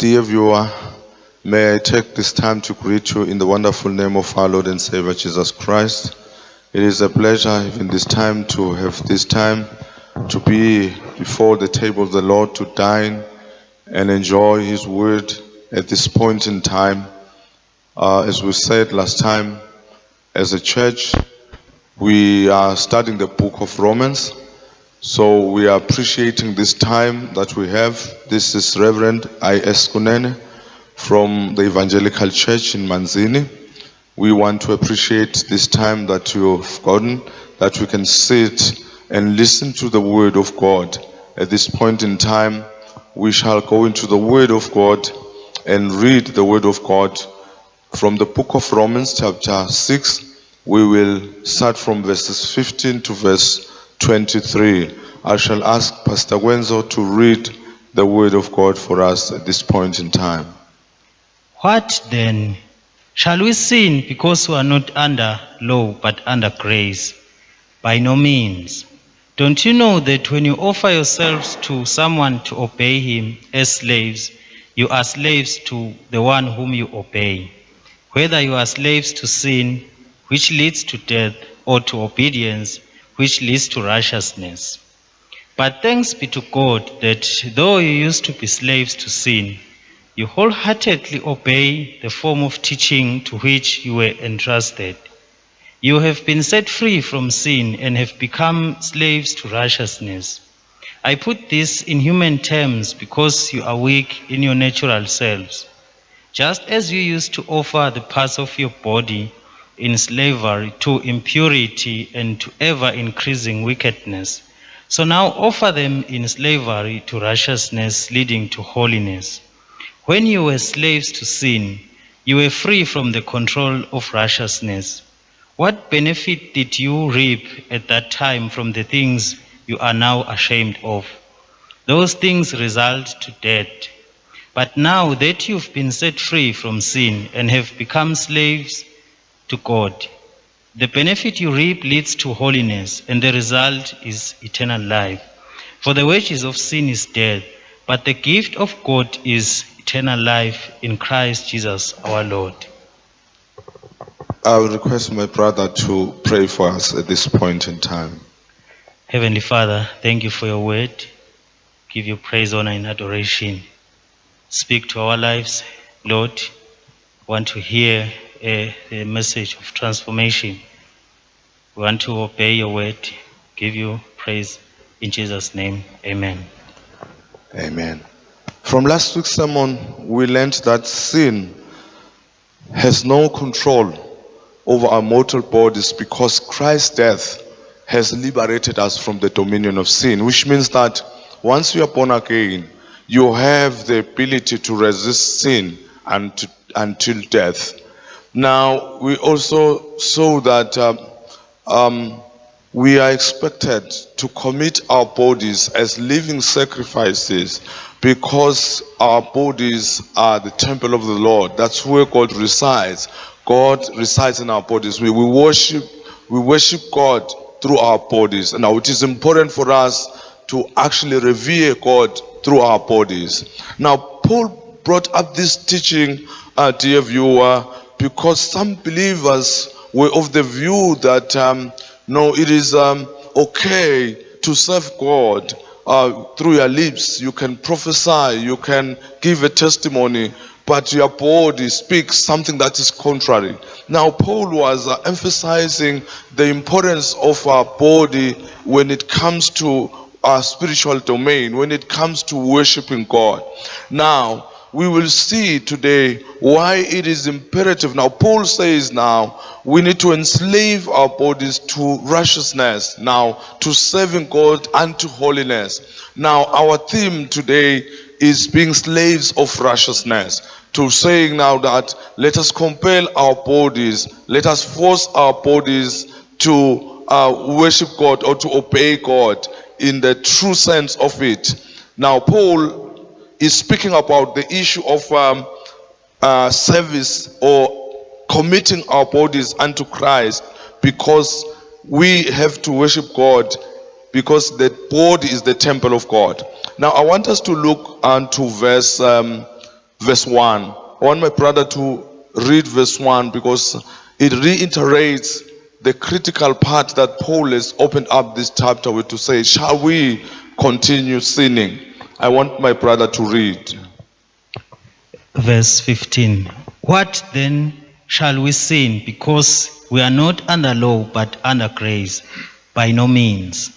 Dear viewer, may I take this time to greet you in the wonderful name of our Lord and Savior Jesus Christ. It is a pleasure in this time to have this time to be before the table of the Lord, to dine and enjoy His word at this point in time. As we said last time, as a church, we are studying the book of Romans. So we are appreciating this time that we have. This is Reverend I.S. Kunene from the Evangelical Church in Manzini. We want to appreciate this time that you've gotten, that we can sit and listen to the Word of God. At this point in time, we shall go into the Word of God and read the Word of God from the book of Romans chapter 6. We will start from verses 15 to verse 23. I shall ask Pastor Gwenzo to read the Word of God for us at this point in time. What then? Shall we sin because we are not under law but under grace? By no means. Don't you know that when you offer yourselves to someone to obey him as slaves, you are slaves to the one whom you obey, whether you are slaves to sin, which leads to death, or to obedience, which leads to righteousness? But thanks be to God that though you used to be slaves to sin, you wholeheartedly obey the form of teaching to which you were entrusted. You have been set free from sin and have become slaves to righteousness. I put this in human terms because you are weak in your natural selves. Just as you used to offer the parts of your body in slavery to impurity and to ever-increasing wickedness, so now offer them in slavery to righteousness leading to holiness. When you were slaves to sin, you were free from the control of righteousness. What benefit did you reap at that time from the things you are now ashamed of? Those things result to death. But now that you've been set free from sin and have become slaves to God, the benefit you reap leads to holiness, and the result is eternal life. For the wages of sin is death, but the gift of God is eternal life in Christ Jesus our Lord. I will request my brother to pray for us at this point in time. Heavenly Father, thank you for your word. Give you praise, honor, and adoration. Speak to our lives, Lord. Want to hear a message of transformation. We want to obey your word. Give you praise in Jesus' name. Amen. Amen. From last week's sermon, we learned that sin has no control over our mortal bodies because Christ's death has liberated us from the dominion of sin, which means that once you are born again, you have the ability to resist sin until death. Now, we also saw that we are expected to commit our bodies as living sacrifices because our bodies are the temple of the Lord. That's where God resides. God resides in our bodies. We worship God through our bodies. And now it is important for us to actually revere God through our bodies. Now, Paul brought up this teaching, dear viewer, because some believers were of the view that no, it is okay to serve God through your lips. You can prophesy, you can give a testimony, but your body speaks something that is contrary. Now, Paul was emphasizing the importance of our body when it comes to our spiritual domain, when it comes to worshiping God. Now, we will see today why it is imperative. Now, Paul says now, we need to enslave our bodies to righteousness, now to serving God and to holiness. Now, our theme today is being slaves of righteousness. To saying now that let us compel our bodies, let us force our bodies to worship God or to obey God in the true sense of it. Now, Paul is speaking about the issue of service or committing our bodies unto Christ, because we have to worship God, because the body is the temple of God. Now I want us to look onto verse verse 1. I want my brother to read verse 1 because it reiterates the critical part that Paul has opened up this chapter with to say, shall we continue sinning? I want my brother to read. Verse 15. What then shall we sin because we are not under law but under grace? By no means.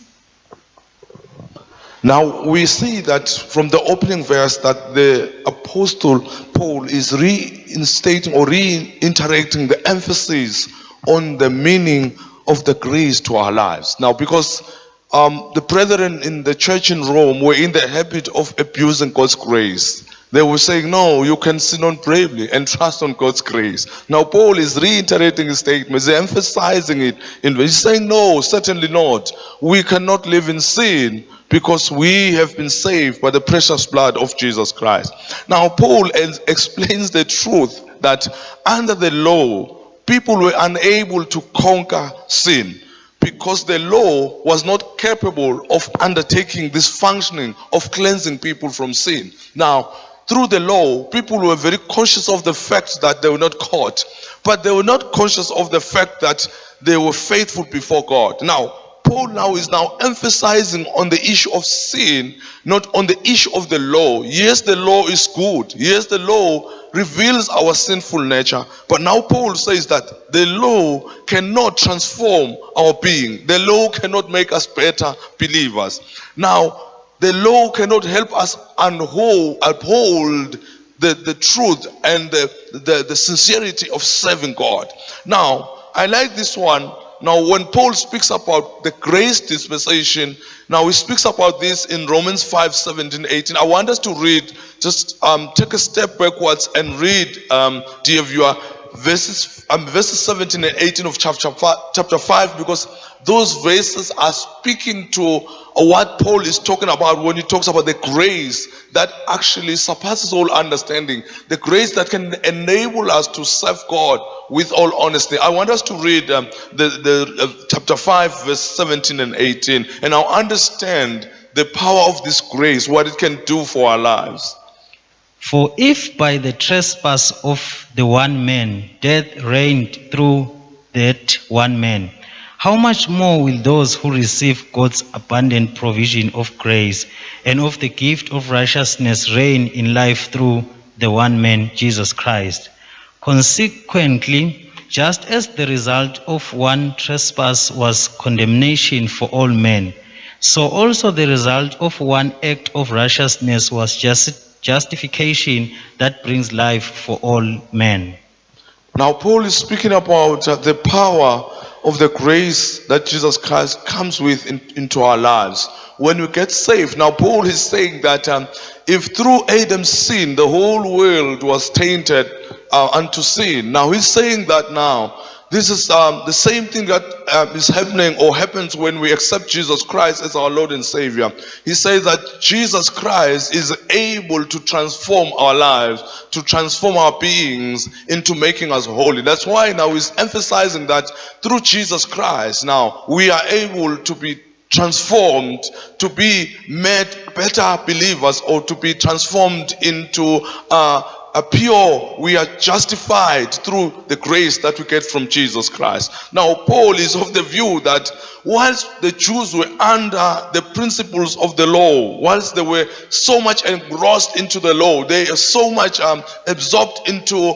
Now we see that from the opening verse that the apostle Paul is reinstating or reiterating the emphasis on the meaning of the grace to our lives. Now because the brethren in the church in Rome were in the habit of abusing God's grace. They were saying, no, you can sin on bravely and trust on God's grace. Now Paul is reiterating his statements, emphasizing it. He's saying, no, certainly not. We cannot live in sin because we have been saved by the precious blood of Jesus Christ. Now Paul explains the truth that under the law, people were unable to conquer sin because the law was not capable of undertaking this functioning of cleansing people from sin. Now, through the law, people were very conscious of the fact that they were not caught, but they were not conscious of the fact that they were faithful before God. Now, Paul now is emphasizing on the issue of sin, not on the issue of the law. Yes, the law is good. Yes, the law reveals our sinful nature. But now Paul says that the law cannot transform our being. The law cannot make us better believers. Now, the law cannot help us uphold the truth and the sincerity of serving God. Now, I like this one. Now, when Paul speaks about the grace dispensation, now he speaks about this in Romans 5, 17, 18. I want us to read, just take a step backwards and read, dear viewer, verses 17 and 18 of chapter 5, because those verses are speaking to what Paul is talking about when he talks about the grace that actually surpasses all understanding, the grace that can enable us to serve God with all honesty. I want us to read chapter 5, verse 17 and 18, and I'll understand the power of this grace, what it can do for our lives. For if by the trespass of the one man death reigned through that one man, how much more will those who receive God's abundant provision of grace and of the gift of righteousness reign in life through the one man, Jesus Christ? Consequently, just as the result of one trespass was condemnation for all men, so also the result of one act of righteousness was justification that brings life for all men. Now Paul is speaking about the power of the grace that Jesus Christ comes with into our lives when we get saved. Now Paul is saying that if through Adam's sin the whole world was tainted unto sin, now he's saying that now this is the same thing that is happening or happens when we accept Jesus Christ as our Lord and Savior. He says that Jesus Christ is able to transform our lives, to transform our beings into making us holy. That's why now he's emphasizing that through Jesus Christ now we are able to be transformed, to be made better believers, or to be transformed into we are justified through the grace that we get from Jesus Christ. Now Paul is of the view that whilst the Jews were under the principles of the law, whilst they were so much engrossed into the law, they are so much absorbed into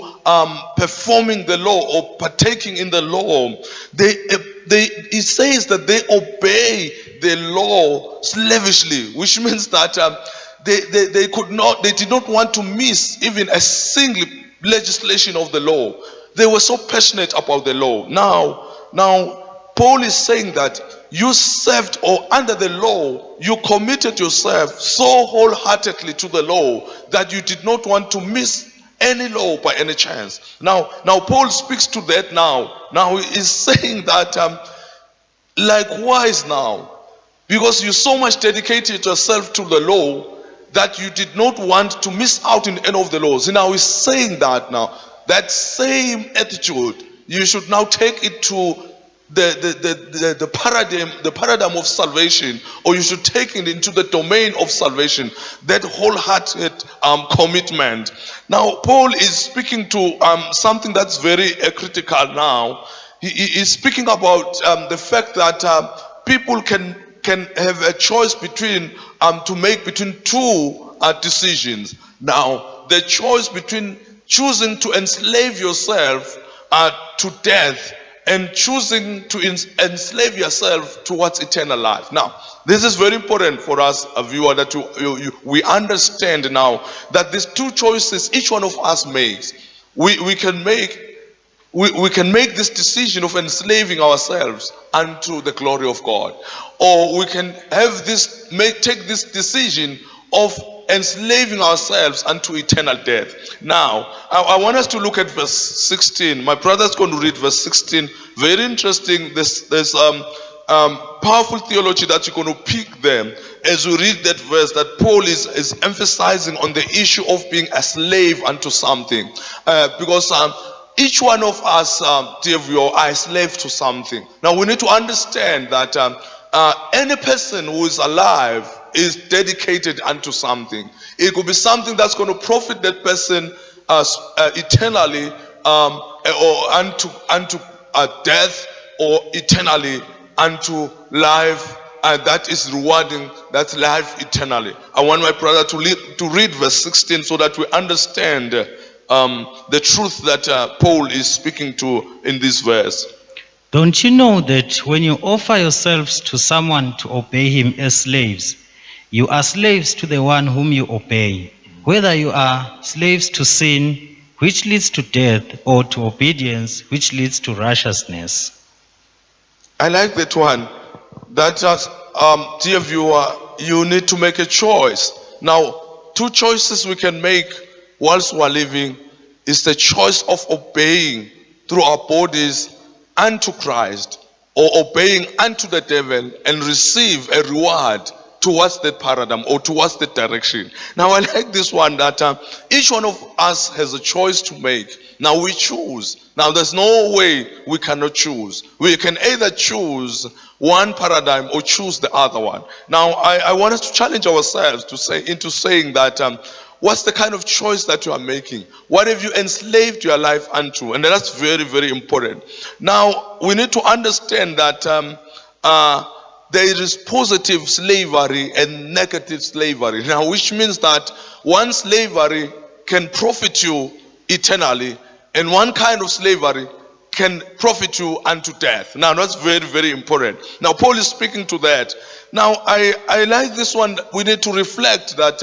performing the law or partaking in the law, it says that they obey the law slavishly, which means that they did not want to miss even a single legislation of the law. They were so passionate about the law. Now Paul is saying that you served, or under the law, you committed yourself so wholeheartedly to the law that you did not want to miss any law by any chance. Now Paul speaks to that now. Now he is saying that likewise now, because you so much dedicated yourself to the law that you did not want to miss out in any of the laws. And now he's saying that now, that same attitude, you should now take it to the paradigm of salvation, or you should take it into the domain of salvation, that wholehearted commitment. Now, Paul is speaking to something that's very critical now. He is speaking about the fact that people can have a choice between to make between two decisions. Now, the choice between choosing to enslave yourself to death and choosing to enslave yourself towards eternal life. Now, this is very important for us, a viewer, that we understand now that these two choices each one of us makes. We can make this decision of enslaving ourselves unto the glory of God, or we can take this decision of enslaving ourselves unto eternal death. Now, I want us to look at verse 16. My brother's going to read verse 16. Very interesting. There's powerful theology that you're going to pick them as we read that verse, that Paul is emphasizing on the issue of being a slave unto something. Because each one of us, dear viewer, are a slave to something. Now, we need to understand that any person who is alive is dedicated unto something. It could be something that's going to profit that person eternally, or unto death, or eternally unto life, and that is rewarding that life eternally. I want my brother to read verse 16 so that we understand the truth that Paul is speaking to in this verse. Don't you know that when you offer yourselves to someone to obey him as slaves, you are slaves to the one whom you obey, whether you are slaves to sin, which leads to death, or to obedience, which leads to righteousness? I like that one. That, dear viewer, you need to make a choice. Now, two choices we can make whilst we are living is the choice of obeying through our bodies unto Christ, or obeying unto the devil and receive a reward towards that paradigm or towards that direction. Now, I like this one, that each one of us has a choice to make. Now we choose. Now there's no way we cannot choose. We can either choose one paradigm or choose the other one. Now I want us to challenge ourselves to say into saying that what's the kind of choice that you are making? What have you enslaved your life unto? And that's very, very important. Now we need to understand that there is positive slavery and negative slavery. Now, which means that one slavery can profit you eternally, and one kind of slavery can profit you unto death. Now, that's very, very important. Now, Paul is speaking to that. Now, I like this one. We need to reflect that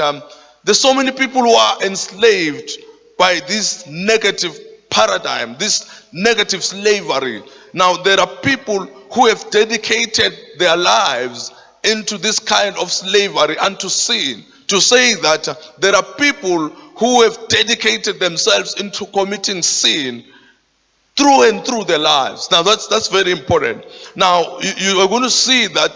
there's so many people who are enslaved by this negative paradigm, this negative slavery. Now, there are people who have dedicated their lives into this kind of slavery unto sin. To say that there are people who have dedicated themselves into committing sin through and through their lives. Now that's very important. Now you are going to see that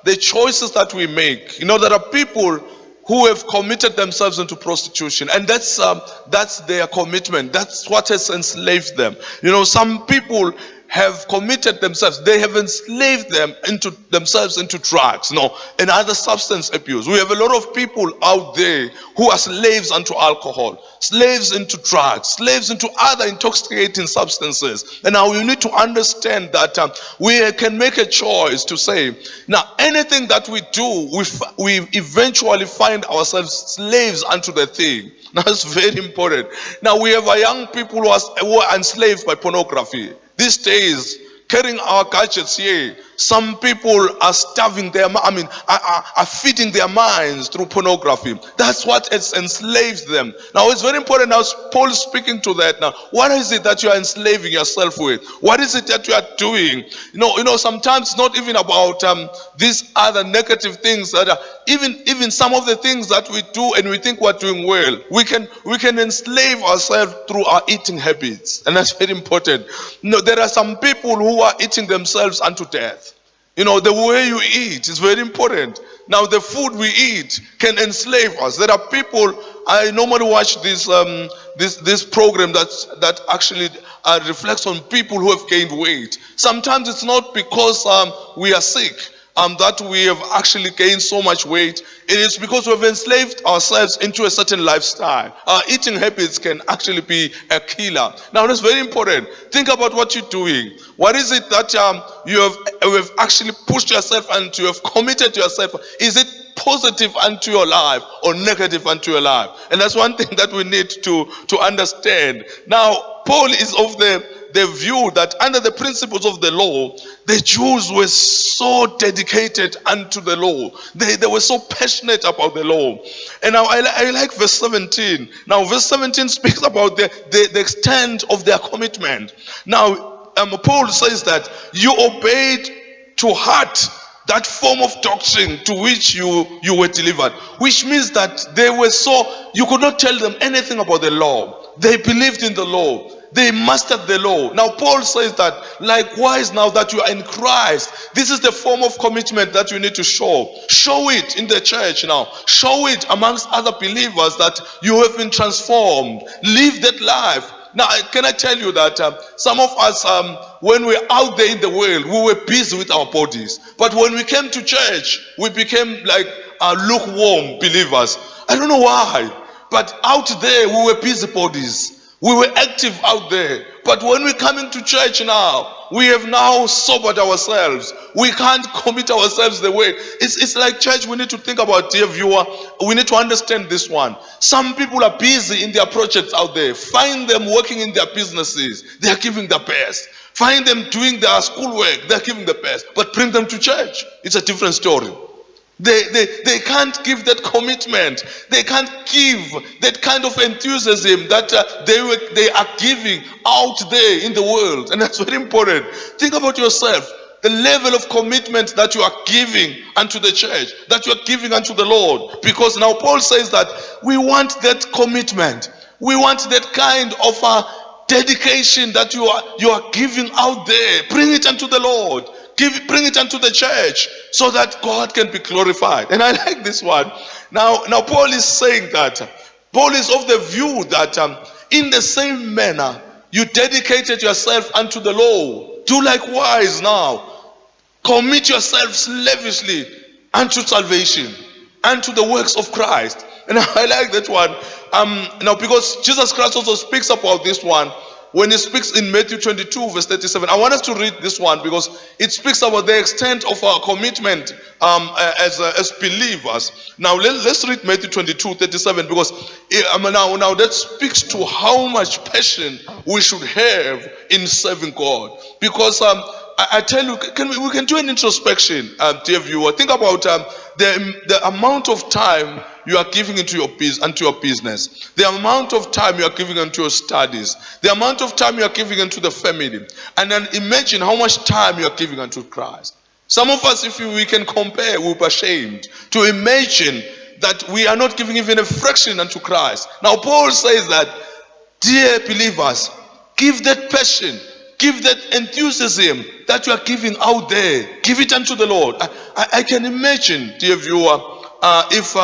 the choices that we make, there are people who have committed themselves into prostitution, and that's their commitment. That's what has enslaved them. Some people have committed themselves, they have enslaved themselves into drugs, and other substance abuse. We have a lot of people out there who are slaves unto alcohol, slaves into drugs, slaves into other intoxicating substances. And now we need to understand that we can make a choice to say, now anything that we do, we eventually find ourselves slaves unto the thing. Now that's very important. Now we have young people who are enslaved by pornography. These days, carrying our gadgets here, some people are starving are feeding their minds through pornography. That's what has enslaved them. Now, it's very important. Now, Paul is speaking to that now. What is it that you are enslaving yourself with? What is it that you are doing? Sometimes it's not even about these other negative things that are even some of the things that we do and we think we're doing well. We can enslave ourselves through our eating habits, and that's very important. There are some people who are eating themselves unto death. The way you eat is very important. Now, the food we eat can enslave us. There are people, I normally watch this program that actually reflects on people who have gained weight. Sometimes it's not because we are sick that we have actually gained so much weight. It is because we have enslaved ourselves into a certain lifestyle. Our eating habits can actually be a killer. Now that's very important. Think about what you're doing. What is it that you have actually pushed yourself and you have committed yourself? Is it positive unto your life or negative unto your life? And that's one thing that we need to understand. Now, Paul is of the view that under the principles of the law, the Jews were so dedicated unto the law. They were so passionate about the law. And now I like verse 17. Now verse 17 speaks about the extent of their commitment. Now Paul says that you obeyed to heart that form of doctrine to which you were delivered, which means that they were so, you could not tell them anything about the law. They believed in the law. They mastered the law. Now Paul says that likewise, now that you are in Christ, this is the form of commitment that you need to show. Show it in the church now. Show it amongst other believers that you have been transformed. Live that life. Now, can I tell you that some of us, when we're out there in the world, we were busy with our bodies. But when we came to church, we became like lukewarm believers. I don't know why. But out there, we were busybodies. We were active out there. But when we come into church now, we have now sobered ourselves. We can't commit ourselves the way. It's like church, we need to think about, dear viewer, we need to understand this one. Some people are busy in their projects out there. Find them working in their businesses. They are giving their best. Find them doing their schoolwork. They are giving the best. But bring them to church. It's a different story. They can't give that commitment. They can't give that kind of enthusiasm that they are giving out there in the world. And that's very important. Think about yourself. The level of commitment that you are giving unto the church, that you are giving unto the Lord. Because now Paul says that we want that commitment. We want that kind of dedication that you are giving out there. Bring it unto the Lord. Bring it unto the church so that God can be glorified. And I like this one. Now Paul is saying that, Paul is of the view that in the same manner you dedicated yourself unto the law. Do likewise now. Commit yourselves lavishly unto salvation, unto the works of Christ. And I like that one. Now because Jesus Christ also speaks about this one when he speaks in Matthew 22 verse 37. I want us to read this one because it speaks about the extent of our commitment as believers. Now let's read Matthew 22 37 because now that speaks to how much passion we should have in serving God. Because I tell you, we can do an introspection, dear viewer. Think about the amount of time you are giving into your business, the amount of time you are giving into your studies, the amount of time you are giving into the family, and then imagine how much time you are giving unto Christ. Some of us, if we can compare, we'll be ashamed to imagine that we are not giving even a fraction unto Christ. Now Paul says that, dear believers, give that passion, give that enthusiasm that you are giving out there. Give it unto the Lord. I can imagine, dear viewer, if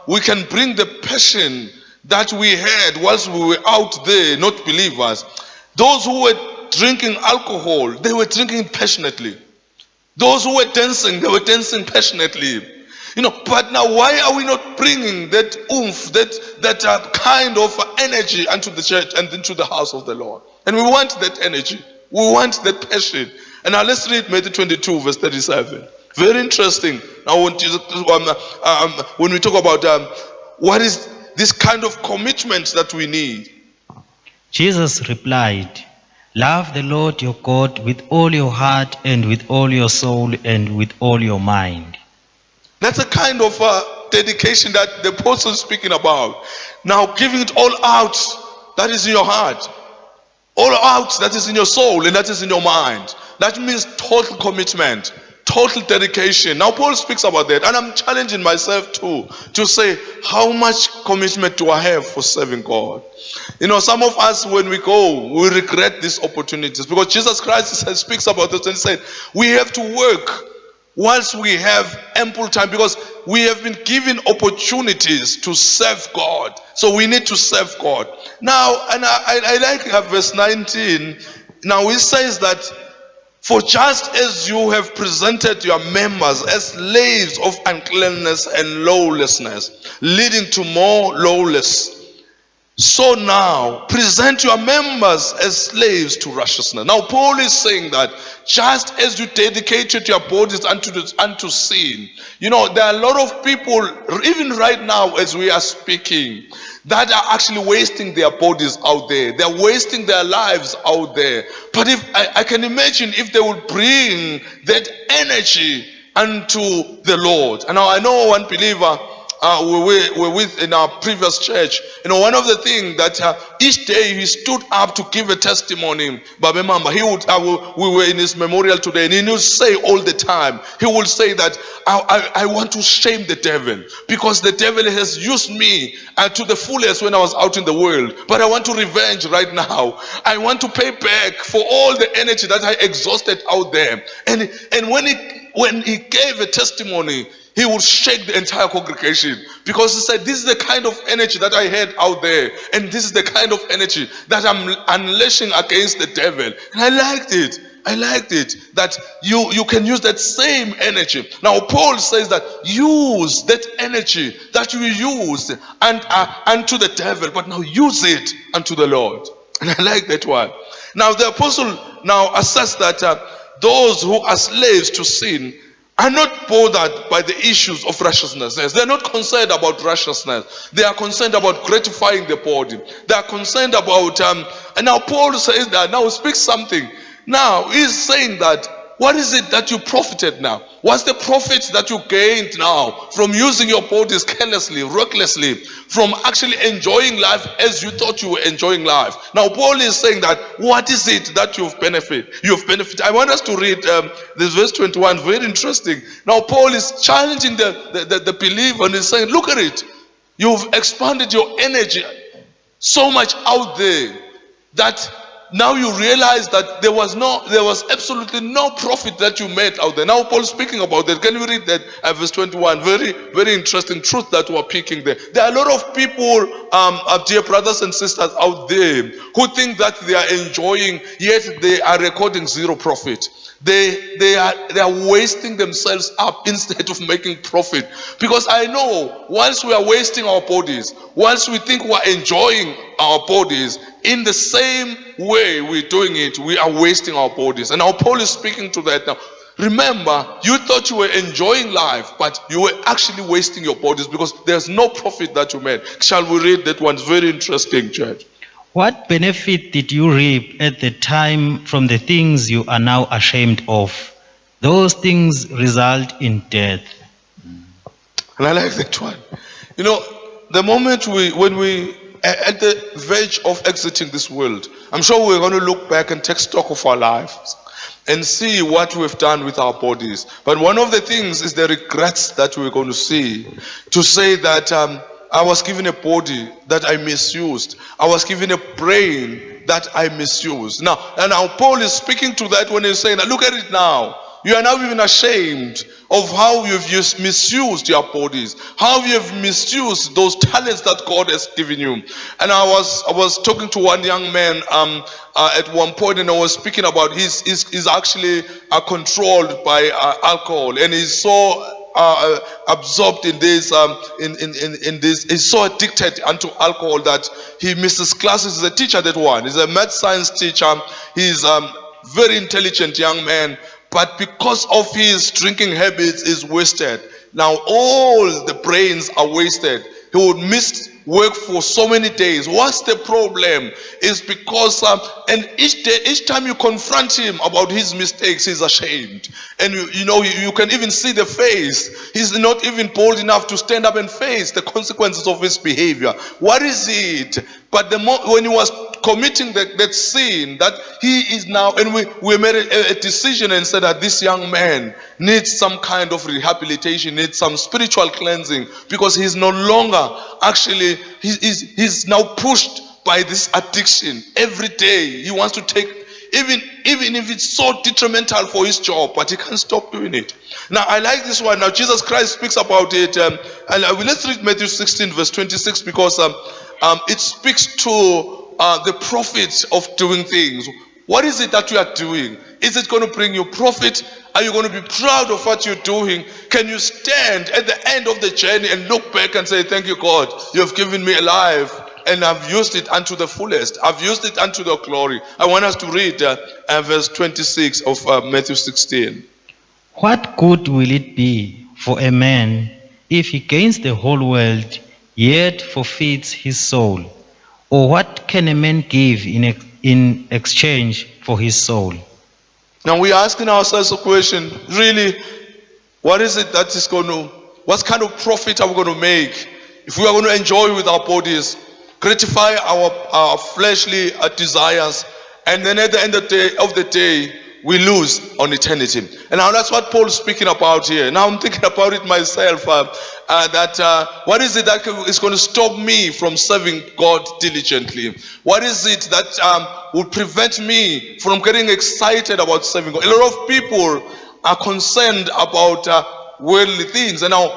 we can bring the passion that we had whilst we were out there, not believers. Those who were drinking alcohol, they were drinking passionately. Those who were dancing, they were dancing passionately. But now why are we not bringing that oomph, that kind of energy unto the church and into the house of the Lord? And we want that energy. We want that passion. And now let's read Matthew 22 verse 37. Very interesting. Now when we talk about what is this kind of commitment that we need. Jesus replied, love the Lord your God with all your heart and with all your soul and with all your mind. That's a kind of dedication that the apostle is speaking about. Now giving it all out, that is in your heart. All out, that is in your soul and that is in your mind. That means total commitment, total dedication. Now Paul speaks about that, and I'm challenging myself too to say, how much commitment do I have for serving God? Some of us, when we go, we regret these opportunities because Jesus Christ speaks about this and said, we have to work whilst we have ample time, because we have been given opportunities to serve God. So we need to serve God. Now, and I like verse 19. Now it says that, for just as you have presented your members as slaves of uncleanness and lawlessness, leading to more lawless, so now present your members as slaves to righteousness. Now Paul is saying that just as you dedicated your bodies unto sin, you know, there are a lot of people, even right now as we are speaking, that are actually wasting their bodies out there. They're wasting their lives out there. But if I can imagine if they would bring that energy unto the Lord. And now I know one believer we're with in our previous church. You know, one of the things that each day he stood up to give a testimony. Babe Mamba, we were in his memorial today, and he would say all the time, he will say that I want to shame the devil, because the devil has used me to the fullest when I was out in the world, but I want to revenge right now. I want to pay back for all the energy that I exhausted out there. And when he gave a testimony, he would shake the entire congregation, because he said, this is the kind of energy that I had out there, and this is the kind of energy that I'm unleashing against the devil. And I liked it. That you can use that same energy. Now Paul says that use that energy that you used unto the devil, but now use it unto the Lord. And I like that one. Now the apostle now asserts that those who are slaves to sin are not bothered by the issues of righteousness. They're not concerned about righteousness. They are concerned about gratifying the body. They are concerned about, and now Paul says that, now speak something. Now he's saying that, what is it that you profited now? What's the profit that you gained now from using your bodies carelessly, recklessly, from actually enjoying life as you thought you were enjoying life? Now Paul is saying that, what is it that you've benefited? I want us to read this verse 21, very interesting. Now Paul is challenging the believer, and he's saying, look at it. You've expanded your energy so much out there that now you realize that there was absolutely no profit that you made out there. Now Paul's speaking about that. Can you read that verse 21? Very, very interesting truth that we're picking there. There are a lot of people, dear brothers and sisters out there, who think that they are enjoying, yet they are recording zero profit. They are wasting themselves up instead of making profit. Because I know, once we are wasting our bodies, once we think we are enjoying our bodies, in the same way we're doing it, we are wasting our bodies. And now Paul is speaking to that now. Remember, you thought you were enjoying life, but you were actually wasting your bodies, because there's no profit that you made. Shall we read that one? It's very interesting, church. What benefit did you reap at the time from the things you are now ashamed of? Those things result in death. And I like that one. You know, the moment when we at the verge of exiting this world, I'm sure we're going to look back and take stock of our lives and see what we've done with our bodies. But one of the things is the regrets that we're going to see, to say that I was given a body that I misused. I was given a brain that I misused. Now Paul is speaking to that when he's saying, look at it now. You are now even ashamed of how you've misused your bodies, how you have misused those talents that God has given you. And I was talking to one young man at one point, and I was speaking about he's actually controlled by alcohol, and he's so absorbed in this he's so addicted unto alcohol that he misses classes. He's a teacher, that one. He's a math science teacher. He's very intelligent young man, but because of his drinking habits is wasted. Now all the brains are wasted. He would miss work for so many days. What's the problem? Is because and each time you confront him about his mistakes, he's ashamed. And you can even see the face. He's not even bold enough to stand up and face the consequences of his behavior. What is it? But when he was committing that sin, that he is now, and we made a decision and said that this young man needs some kind of rehabilitation, needs some spiritual cleansing, because he's no longer actually, he's now pushed by this addiction. Every day he wants to take even if it's so detrimental for his job, but he can't stop doing it. Now I like this one. Now Jesus Christ speaks about it, and let's read Matthew 16 verse 26, because it speaks to the profit of doing things. What is it that you are doing? Is it going to bring you profit? Are you going to be proud of what you're doing? Can you stand at the end of the journey and look back and say, thank you, God, you have given me a life and I've used it unto the fullest. I've used it unto the glory. I want us to read verse 26 of Matthew 16. What good will it be for a man if he gains the whole world, yet forfeits his soul? Or what can a man give in exchange for his soul? Now we're asking ourselves a question, really, what is it that is going to, what kind of profit are we going to make if we are going to enjoy with our bodies, gratify our fleshly desires, and then at the end of the day, we lose on eternity. And now that's what Paul is speaking about here. Now I'm thinking about it myself, that what is it that is going to stop me from serving God diligently? What is it that will prevent me from getting excited about serving God? A lot of people are concerned about worldly things. And now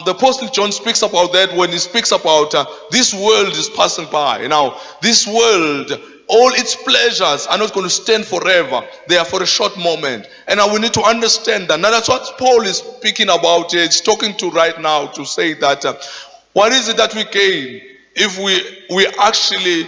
the Apostle John speaks about that when he speaks about this world is passing by. Now this world, all its pleasures are not going to stand forever. They are for a short moment. And now we need to understand that. Now that's what Paul is speaking about. He's talking to right now to say that what is it that we gain if we actually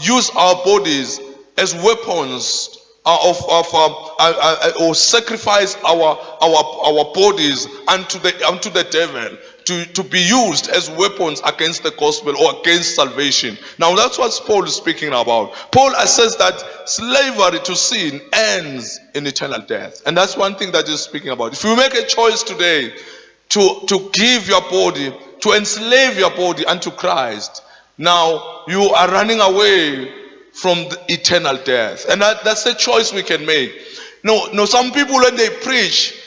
use our bodies as weapons or sacrifice our bodies unto the devil, to be used as weapons against the gospel or against salvation. Now that's what Paul is speaking about. Paul says that slavery to sin ends in eternal death. And that's one thing that he's speaking about. If you make a choice today to give your body, to enslave your body unto Christ, now you are running away from the eternal death. And that's a choice we can make. No, some people when they preach,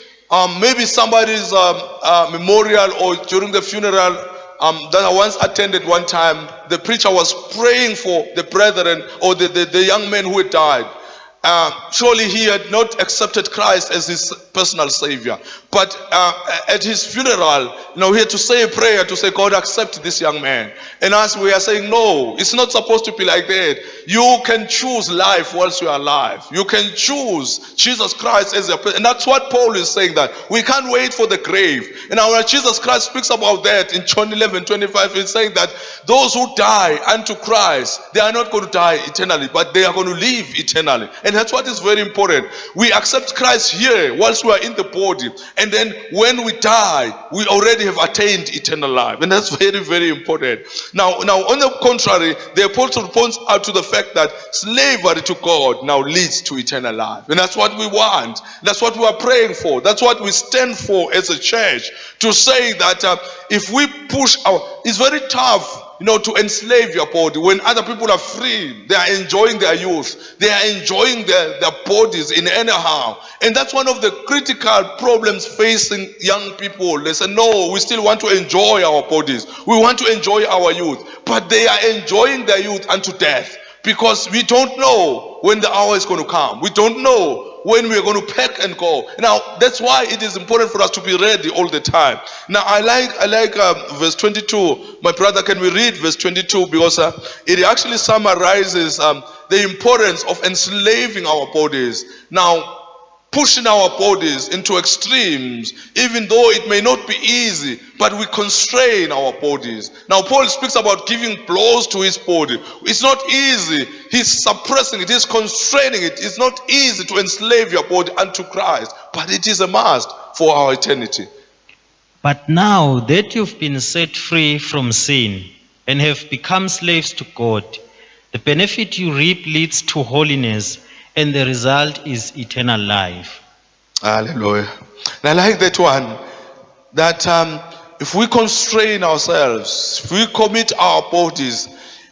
maybe somebody's memorial or during the funeral that I once attended one time, the preacher was praying for the brethren or the young man who had died. Surely he had not accepted Christ as his personal savior, but at his funeral, he had to say a prayer to say, God, accept this young man. And as we are saying, no, it's not supposed to be like that. You can choose life whilst you are alive. You can choose Jesus Christ as your person. And that's what Paul is saying, that we can't wait for the grave. And when Jesus Christ speaks about that in John 11:25, he's saying that those who die unto Christ, they are not going to die eternally, but they are going to live eternally. And that's what is very important. We accept Christ here whilst we are in the body, and then when we die, we already have attained eternal life. And that's very, very important. Now on the contrary, the apostle points out to the fact that slavery to God now leads to eternal life. And that's what we want. That's what we are praying for. That's what we stand for as a church, to say that if we push it's very tough to enslave your body when other people are free. They are enjoying their youth. They are enjoying their bodies in anyhow. And that's one of the critical problems facing young people. They say, no, we still want to enjoy our bodies. We want to enjoy our youth. But they are enjoying their youth unto death, because we don't know when the hour is going to come. We don't know when we are going to pack and go. Now that's why it is important for us to be ready all the time. Now I like verse 22. My brother, can we read verse 22, because it actually summarizes the importance of enslaving our bodies. Now, pushing our bodies into extremes, even though it may not be easy, but we constrain our bodies. Now Paul speaks about giving blows to his body. It's not easy. He's suppressing it. He's constraining it. It's not easy to enslave your body unto Christ, but it is a must for our eternity. But now that you've been set free from sin and have become slaves to God, the benefit you reap leads to holiness, and the result is eternal life. Hallelujah. And I like that one, that if we constrain ourselves, if we commit our bodies,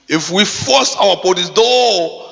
if we force our bodies, though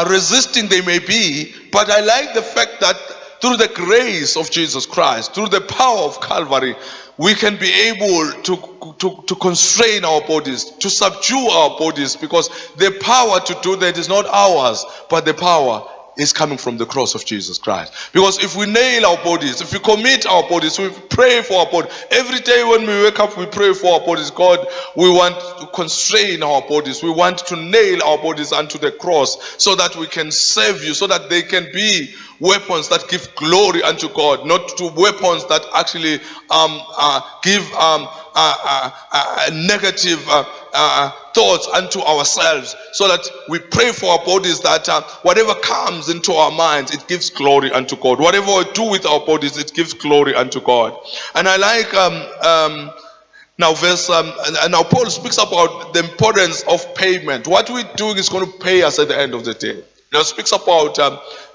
resisting they may be, but I like the fact that through the grace of Jesus Christ, through the power of Calvary, we can be able to constrain our bodies, to subdue our bodies, because the power to do that is not ours, but the power is coming from the cross of Jesus Christ. Because if we nail our bodies, if we commit our bodies, we pray for our body. Every day when we wake up, we pray for our bodies. God, we want to constrain our bodies. We want to nail our bodies unto the cross so that we can serve you, so that they can be weapons that give glory unto God, not to weapons that actually give negative thoughts unto ourselves, so that we pray for our bodies that whatever comes into our minds, it gives glory unto God. Whatever we do with our bodies, it gives glory unto God. And I like now Paul speaks about the importance of payment. What we're doing is going to pay us at the end of the day. Now speaks about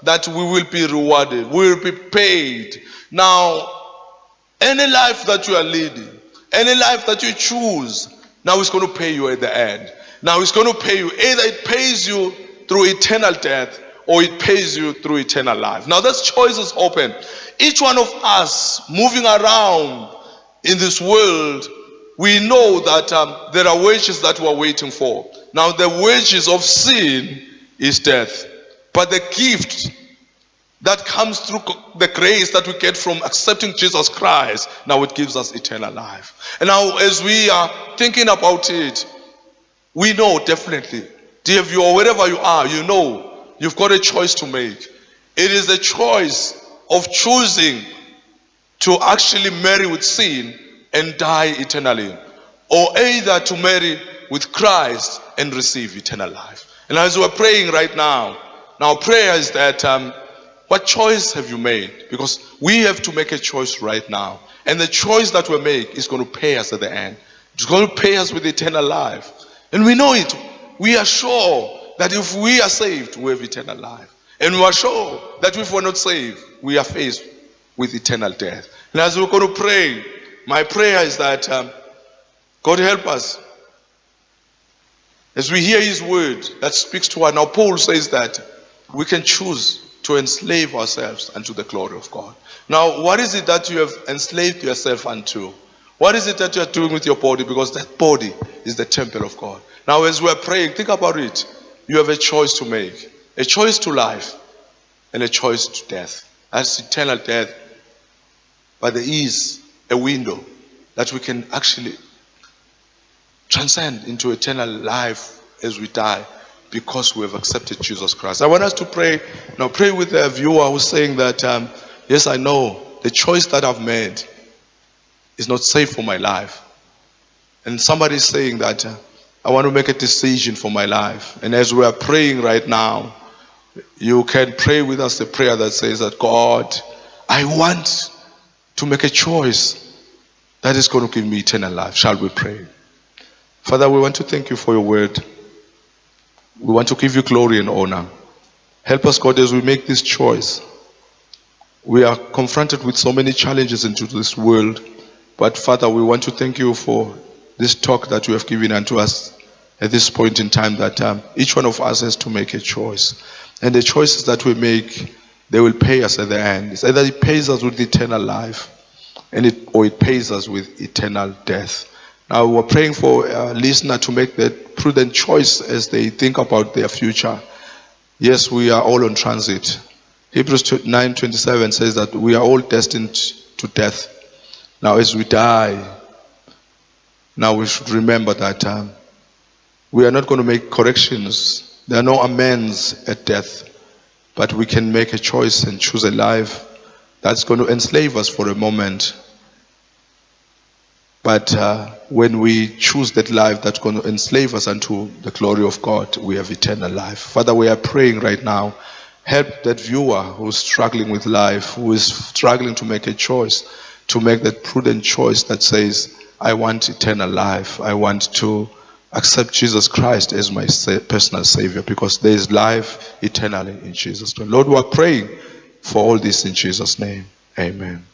that we will be rewarded, we will be paid. Now, any life that you are leading, any life that you choose, now it's going to pay you at the end. Now it's going to pay you. Either it pays you through eternal death, or it pays you through eternal life. Now that choice is open. Each one of us moving around in this world, we know that there are wages that we're waiting for. Now the wages of sin is death. But the gift that comes through the grace that we get from accepting Jesus Christ, now it gives us eternal life. And now as we are thinking about it, we know definitely, dear viewer, wherever you are, you know you've got a choice to make. It is the choice of choosing to actually marry with sin and die eternally, or either to marry with Christ and receive eternal life. And as we're praying right now, prayer is that what choice have you made? Because we have to make a choice right now. And the choice that we make is going to pay us at the end. It's going to pay us with eternal life. And we know it. We are sure that if we are saved, we have eternal life. And we are sure that if we're not saved, we are faced with eternal death. And as we're going to pray, my prayer is that God help us. As we hear his word that speaks to us. Now Paul says that we can choose to enslave ourselves unto the glory of God. Now, what is it that you have enslaved yourself unto? What is it that you are doing with your body? Because that body is the temple of God. Now, as we are praying, think about it. You have a choice to make. A choice to life and a choice to death. That's eternal death. But there is a window that we can actually transcend into eternal life as we die, because we have accepted Jesus Christ. I want us to pray. Now pray with the viewer who's saying that, yes, I know the choice that I've made is not safe for my life. And somebody is saying that, I want to make a decision for my life. And as we are praying right now, you can pray with us the prayer that says that, God, I want to make a choice that is going to give me eternal life. Shall we pray? Father, we want to thank you for your word. We want to give you glory and honor. Help us, God, as we make this choice. We are confronted with so many challenges into this world. But Father, we want to thank you for this talk that you have given unto us at this point in time, that each one of us has to make a choice. And the choices that we make, they will pay us at the end. It's either it pays us with eternal life, or it pays us with eternal death. Now we're praying for a listener to make that prudent choice as they think about their future. Yes, we are all on transit. Hebrews 9:27 says that we are all destined to death. Now as we die, now we should remember that we are not going to make corrections. There are no amends at death. But we can make a choice and choose a life that's going to enslave us for a moment. But when we choose that life that's going to enslave us unto the glory of God, we have eternal life. Father, we are praying right now. Help that viewer who's struggling with life, who is struggling to make a choice, to make that prudent choice that says, I want eternal life. I want to accept Jesus Christ as my personal Savior, because there is life eternally in Jesus' name. Lord, we are praying for all this in Jesus' name. Amen.